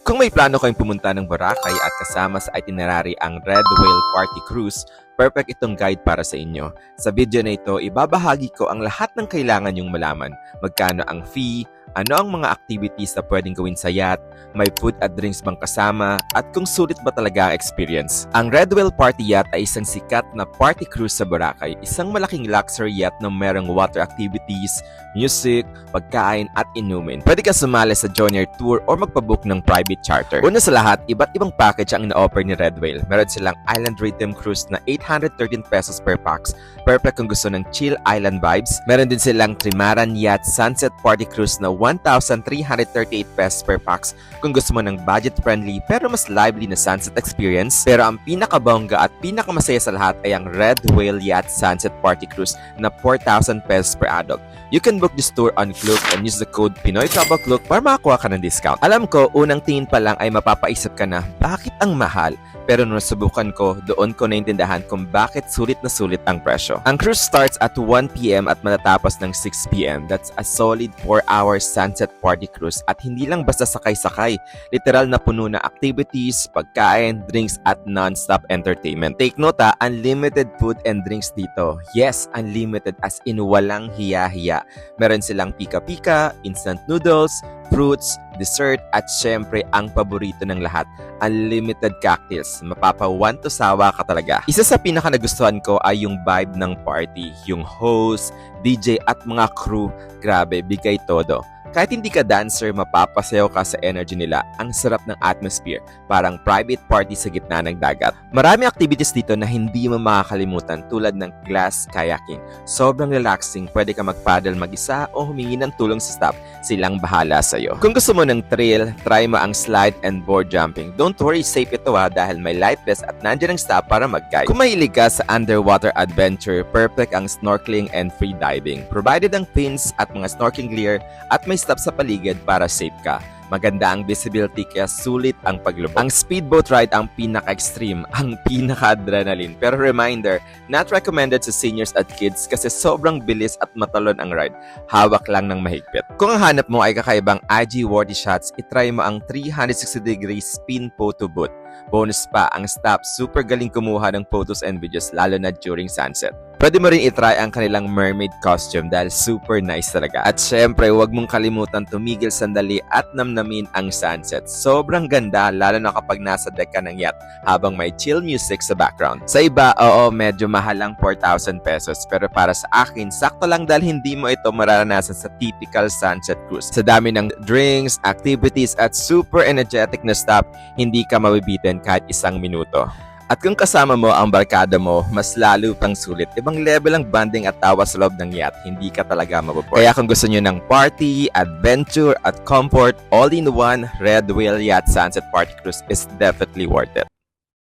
Kung may plano kayong pumunta ng Boracay at kasama sa itinerary ang Red Whale Party Cruise, perfect itong guide para sa inyo. Sa video na ito, ibabahagi ko ang lahat ng kailangan nyong malaman. Magkano ang fee, ano ang mga activities na pwedeng gawin sa yacht, may food at drinks bang kasama, at kung sulit ba talaga ang experience. Ang Red Whale Party Yacht ay isang sikat na party cruise sa Boracay, isang malaking luxury yacht na merong water activities, music, pagkain at inumin. Pwede ka sumali sa junior tour o magpabook ng private charter. Una sa lahat, iba't ibang package ang ina-offer ni Red Whale. Meron silang Island Rhythm Cruise na 813 pesos per pax, perfect kung gusto ng chill island vibes. Meron din silang Trimaran Yacht Sunset Party Cruise na 1,338 pesos per pax kung gusto mo ng budget-friendly pero mas lively na sunset experience. Pero ang pinakabongga at pinakamasaya sa lahat ay ang Red Whale Yacht Sunset Party Cruise na 4,000 pesos per adult. You can book this tour on Klook and use the code PinoyTravelClook para makakuha ka ng discount. Alam ko, unang tingin pa lang ay mapapaisip ka na, bakit ang mahal? Pero nung nasubukan ko, doon ko naintindahan kung bakit sulit na sulit ang presyo. Ang cruise starts at 1 p.m. at matatapos ng 6 p.m. That's a solid 4-hour sunset party cruise at hindi lang basta sakay-sakay. Literal na puno na activities, pagkain, drinks at non-stop entertainment. Take note unlimited food and drinks dito. Yes, unlimited as in walang hiya-hiya. Meron silang pika-pika, instant noodles, fruits, dessert, at syempre ang paborito ng lahat, unlimited cocktails. Mapapawan to sawa ka talaga. Isa sa pinaka nagustuhan ko ay yung vibe ng party, yung host, DJ at mga crew. Grabe, bigay todo. Kahit hindi ka dancer, mapapasayaw ka sa energy nila. Ang sarap ng atmosphere, parang private party sa gitna ng dagat. Marami activities dito na hindi mo makakalimutan tulad ng glass kayaking. Sobrang relaxing, pwede ka mag-paddle mag-isa o humingi ng tulong sa staff. Silang bahala sa'yo. Kung gusto mo ng thrill, try mo ang slide and board jumping. Don't worry, safe ito dahil may life vest at nandiyan ang staff para mag-guide. Kung mahilig ka sa underwater adventure, perfect ang snorkeling and free diving. Provided ang fins at mga snorkeling gear at may stop sa paligid para safe ka. Maganda ang visibility kaya sulit ang paglubog. Ang speedboat ride ang pinaka-extreme, ang pinaka-adrenaline. Pero reminder, not recommended sa seniors at kids kasi sobrang bilis at matalon ang ride. Hawak lang ng mahigpit. Kung ang hanap mo ay kakaibang IG-worthy shots, itry mo ang 360-degree spin photo booth. Bonus pa, ang staff super galing kumuha ng photos and videos lalo na during sunset. Pwede mo rin itry ang kanilang mermaid costume dahil super nice talaga. At syempre, huwag mong kalimutan tumigil sandali at namnamin ang sunset. Sobrang ganda lalo na kapag nasa deck ka ng yacht habang may chill music sa background. Sa iba, oo, medyo mahal ang 4,000 pesos. Pero para sa akin, sakto lang dahil hindi mo ito mararanasan sa typical sunset cruise. Sa dami ng drinks, activities at super energetic na staff, hindi ka mabibitin kahit isang minuto. At kung kasama mo ang barkada mo, mas lalo pang sulit. Ibang level ang bonding at tawa sa loob ng yacht. Hindi ka talaga mababore. Kaya kung gusto nyo ng party, adventure, at comfort, all in one, Red Whale Yacht Sunset Party Cruise is definitely worth it.